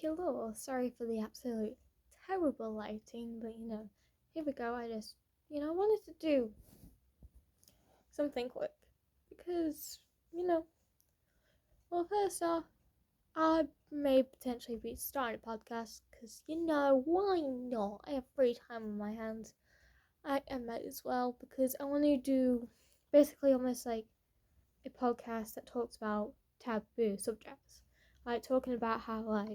Hello, sorry for the absolute terrible lighting, but here we go. I just, wanted to do something quick because, you know, well, first off, I may potentially be starting a podcast because, why not? I have free time on my hands. I might as well because I want to do basically almost like a podcast that talks about taboo subjects. Like talking about how,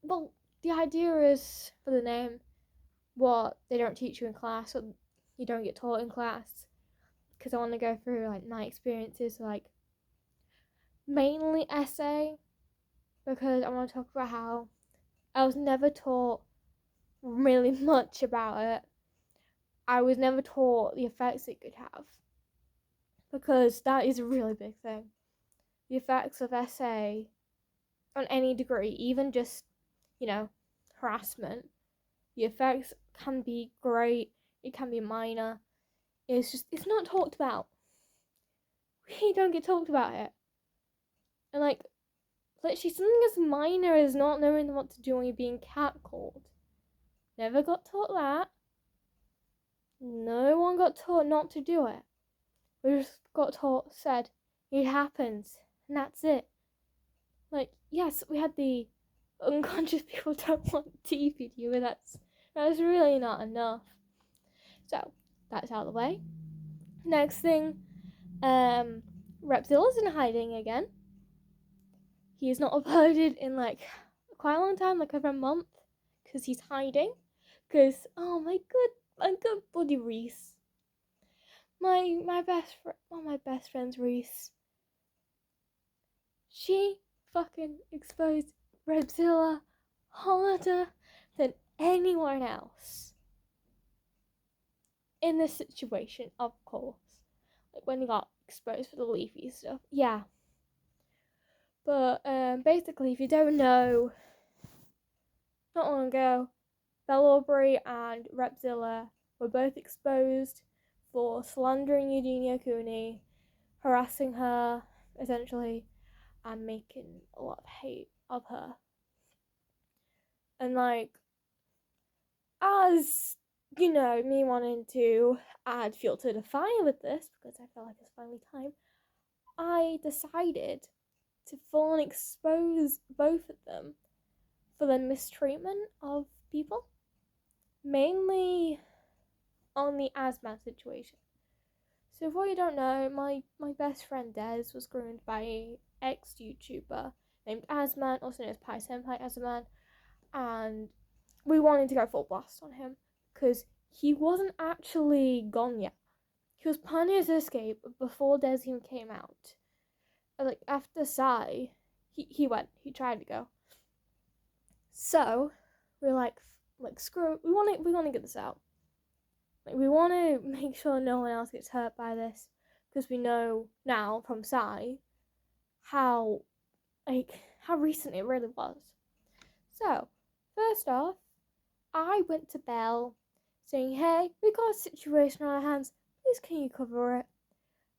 well, the idea is for the name what they don't teach you in class or you don't get taught in class, because I want to go through like my experiences, like mainly essay, because I want to talk about how I was never taught really much about it. I was never taught the effects it could have, because that is a really big thing. The effects of essay on any degree, even just, harassment, the effects can be great, it can be minor. It's not talked about. We don't get talked about it. And literally something as minor as not knowing what to do when you're being catcalled. Never got taught that. No one got taught not to do it. We just got said, it happens, and that's it. Yes, we had the unconscious people don't want tea video, but that's really not enough. So, that's out of the way. Next thing, Repzilla's in hiding again. He is not uploaded in quite a long time, like over a month, because he's hiding. Because my good buddy Reese, my best friend, one of my best friends, Reese. She fucking exposed Repzilla harder than anyone else in this situation, of course. Like when he got exposed for the Leafy stuff, yeah. But basically, if you don't know, not long ago, Belle Aubrey and Repzilla were both exposed for slandering Eugenia Cooney, harassing her, essentially, and making a lot of hate of her. And as me wanting to add fuel to the fire with this, because I felt like it's finally time, I decided to full and expose both of them for the mistreatment of people, mainly on the asthma situation. So for you don't know, my best friend Des was groomed by an ex-YouTuber named Asman, also known as Pi Senpai Asman, and we wanted to go full blast on him because he wasn't actually gone yet. He was planning his escape before Des even came out. After Sai, he tried to go. So we're like screw it, we want to get this out. We want to make sure no one else gets hurt by this, because we know now from Sai how recent it really was. So, first off, I went to Belle saying, hey, we got a situation on our hands, please can you cover it?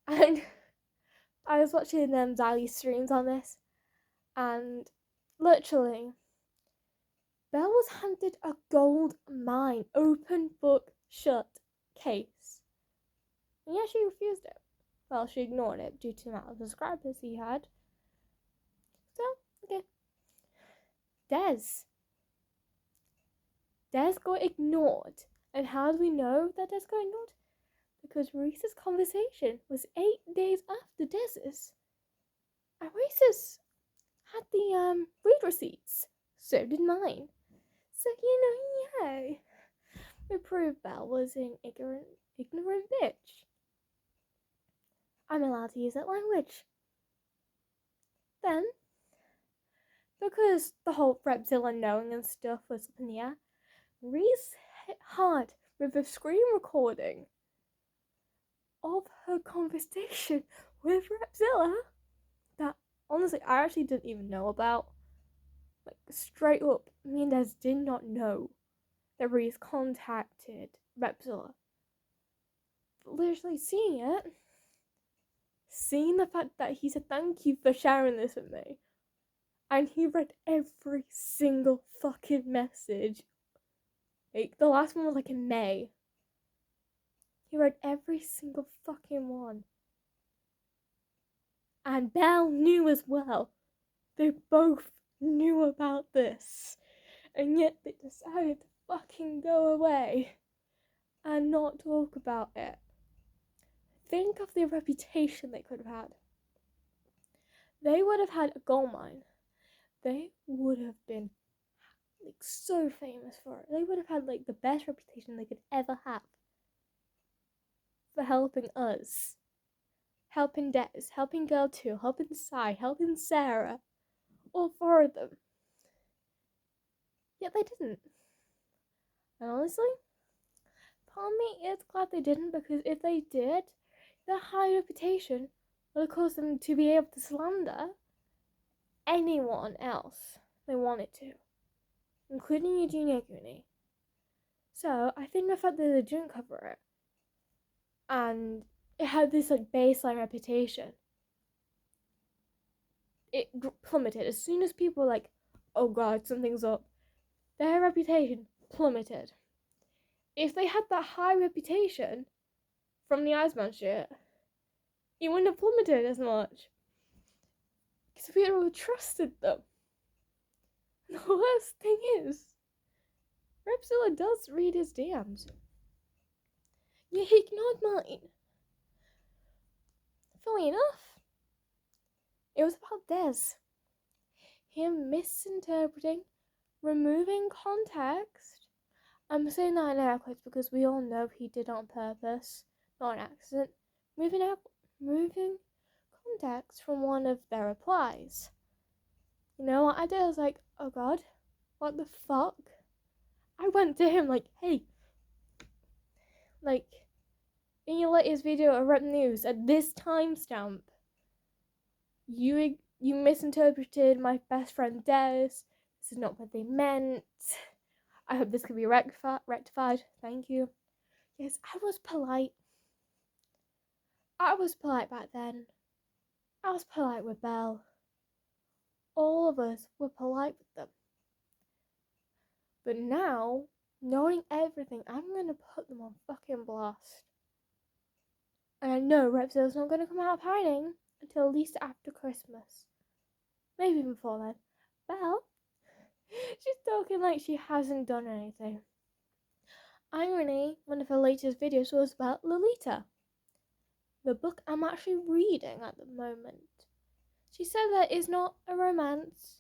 And I was watching Zali streams on this, and literally, Belle was handed a gold mine, open book shut case. And yet she refused it. Well, she ignored it due to the amount of subscribers he had. So, okay. Des got ignored. And how do we know that Des got ignored? Because Reese's conversation was 8 days after Des's. And Reese's had the read receipts. So did mine. So, yay. We proved Belle was an ignorant bitch. I'm allowed to use that language. Then, because the whole Repzilla knowing and stuff was up in the air, Reese hit hard with a screen recording of her conversation with Repzilla that, honestly, I actually didn't even know about. Straight up, me and Des did not know that Reese contacted Repzilla. Literally seeing it, seeing the fact that he said thank you for sharing this with me, And he read every single fucking message. Like, the last one was like in May. He read every single fucking one. And Belle knew as well. They both knew about this. And yet they decided to fucking go away and not talk about it. Think of the reputation they could have had. They would have had a gold mine. They would have been like so famous for it. They would have had like the best reputation they could ever have for helping us. Helping Des, helping Girl 2, helping Sai, helping Sarah. All four of them. Yet they didn't. And honestly, part of me is glad they didn't, because if they did, their high reputation would have caused them to be able to slander anyone else they wanted to, including Eugenia Cooney. So I think the fact that they didn't cover it, and it had this like baseline reputation, it plummeted as soon as people were like, oh god, something's up. Their reputation plummeted. If they had that high reputation from the Iceman shit, it wouldn't have plummeted as much, because people would have trusted them. The worst thing is, Repzilla does read his DMs. Yeah, he ignored mine. Funny enough, it was about Des. Him misinterpreting, removing context. I'm saying that in air quotes because we all know he did it on purpose, not an accident. Moving context from one of their replies. You know what I did? I was like, oh god, what the fuck? I went to him like, hey, like, in your latest video of Rep News at this timestamp, you misinterpreted my best friend Des. This is not what they meant. I hope this can be rectified. Thank you. Yes, I was polite. I was polite back then. I was polite with Belle. All of us were polite with them. But now, knowing everything, I'm gonna put them on fucking blast. And I know Repzilla's not gonna come out of hiding until at least after Christmas. Maybe before then. Belle, she's talking like she hasn't done anything. Irony, one of her latest videos was about Lolita, the book I'm actually reading at the moment. She said that it's not a romance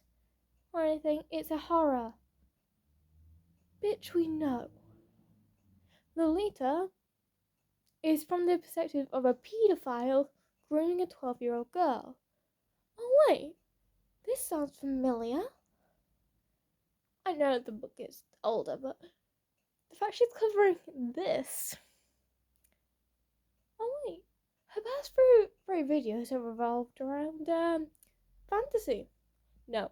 or anything, it's a horror. Bitch, we know. Lolita is from the perspective of a paedophile grooming a 12-year-old girl. Oh wait, this sounds familiar. I know the book is older, but the fact she's covering this. Oh wait, her past three videos have revolved around fantasy. No,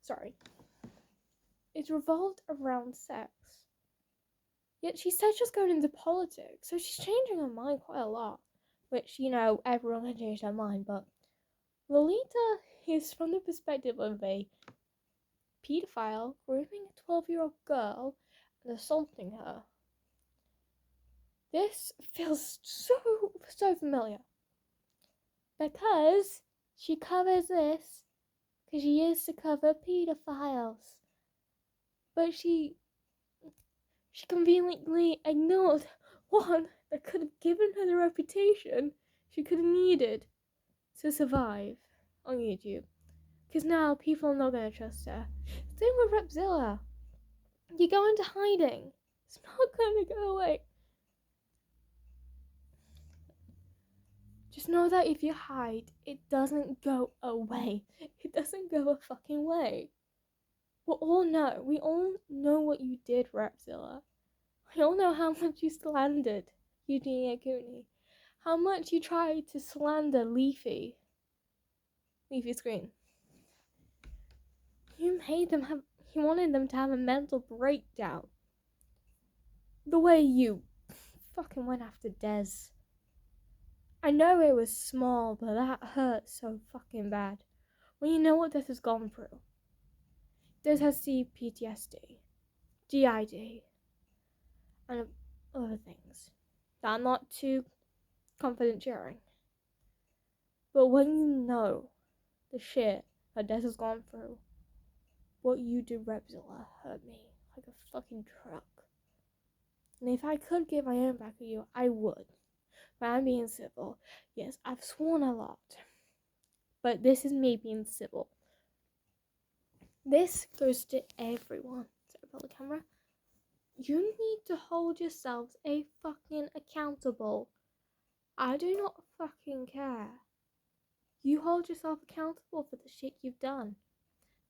sorry. It's revolved around sex. Yet she said she's going into politics, so she's changing her mind quite a lot. Which, you know, everyone can change their mind, but Lolita is from the perspective of a paedophile grooming a 12-year-old girl and assaulting her. This feels so familiar. Because she covers this because she used to cover paedophiles. But she conveniently ignored one that could have given her the reputation she could have needed to survive on YouTube. Because now people are not going to trust her. Same with Repzilla. You go into hiding. It's not going to go away. Just know that if you hide, it doesn't go away. It doesn't go a fucking way. We all know what you did, Repzilla. We all know how much you slandered Eugenia Cooney. How much you tried to slander Leafy Screen. You wanted them to have a mental breakdown. The way you fucking went after Des. I know it was small, but that hurt so fucking bad. When you know what Des has gone through. this has CPTSD, DID, and other things that I'm not too confident sharing. But when you know the shit that Des has gone through, what you did, Rebzilla, hurt me like a fucking truck. And if I could get my own back at you, I would. But I'm being civil. Yes, I've sworn a lot. But this is me being civil. This goes to everyone. Sorry about the camera. You need to hold yourselves accountable. I do not fucking care. You hold yourself accountable for the shit you've done.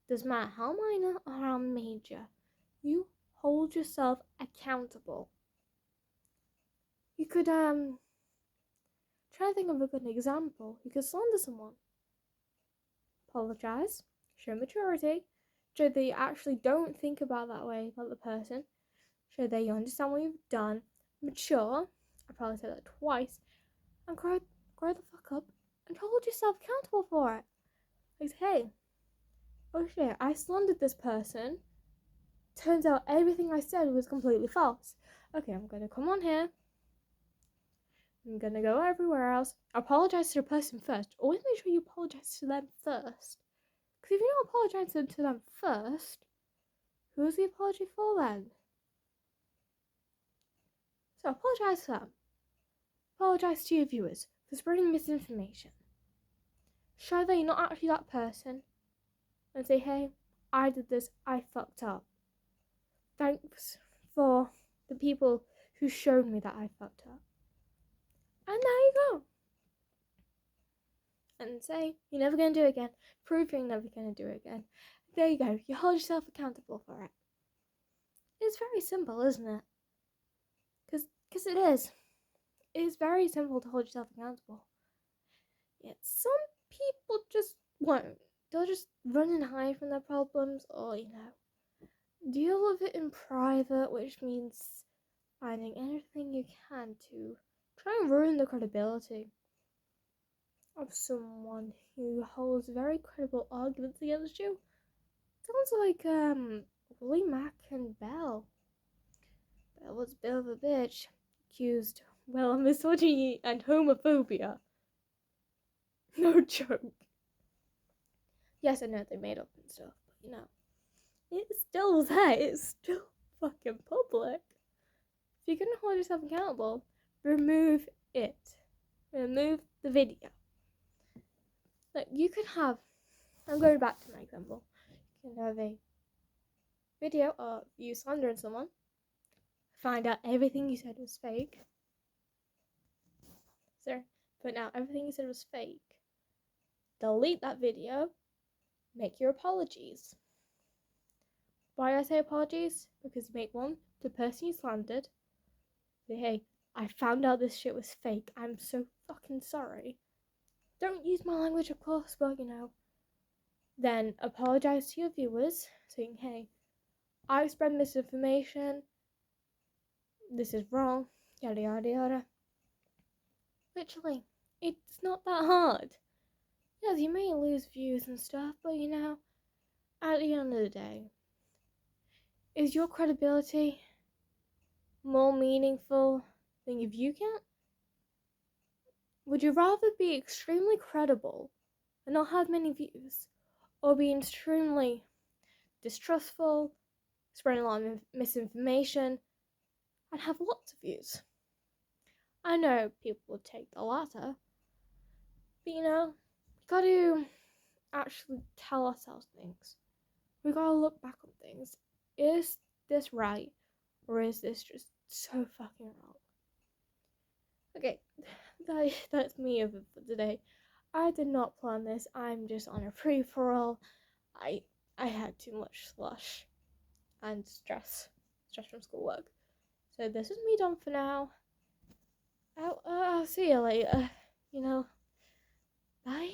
Doesn't matter how minor or how major. You hold yourself accountable. You could, try to think of a good example. You could slander someone. Apologize. Show maturity. Show that you actually don't think about that way about the person. Show that you understand what you've done. Mature. I probably said that twice. And grow the fuck up and hold yourself accountable for it. Like, hey, oh shit, I slandered this person. Turns out everything I said was completely false. Okay, I'm gonna come on here. I'm gonna go everywhere else. Apologize to the person first. Always make sure you apologize to them first. Because if you don't apologize to them first, who's the apology for then? So apologize to them. Apologize to your viewers for spreading misinformation. Show that you're not actually that person. And say, hey, I did this, I fucked up. Thanks for the people who showed me that I fucked up. And there you go. And say, you're never going to do it again. Prove you're never going to do it again. There you go. You hold yourself accountable for it. It's very simple, isn't it? Because it is. It is very simple to hold yourself accountable. Yet some people just won't. They'll just run and hide from their problems or, deal with it in private, which means finding anything you can to try and ruin the credibility of someone who holds very credible arguments against you. Sounds like Willie Mack and Belle. Belle was a bit of a bitch, accused, of misogyny and homophobia. No joke. Yes, I know they made up and stuff, but it's still there. It's still fucking public. If you're gonna hold yourself accountable, remove it. Remove the video. Like, you can have, I'm going back to my example. You can have a video of you slandering someone, find out everything you said was fake. But now everything you said was fake. Delete that video, make your apologies. Why do I say apologies? Because you make one to the person you slandered. Say, hey, I found out this shit was fake. I'm so fucking sorry. Don't use my language, of course, but Then apologize to your viewers, saying, hey, I spread misinformation. This is wrong. Yada yada yada. Literally, it's not that hard. Yes, you may lose views and stuff, but at the end of the day, is your credibility more meaningful than your view count? Would you rather be extremely credible and not have many views, or be extremely distrustful, spreading a lot of misinformation, and have lots of views? I know people would take the latter, but we gotta actually tell ourselves things. We gotta look back on things. Is this right, or is this just so fucking wrong? Okay, that's me over for today. I did not plan this. I'm just on a free-for-all. I had too much slush and stress from schoolwork. So this is me done for now. I'll see you later. Bye.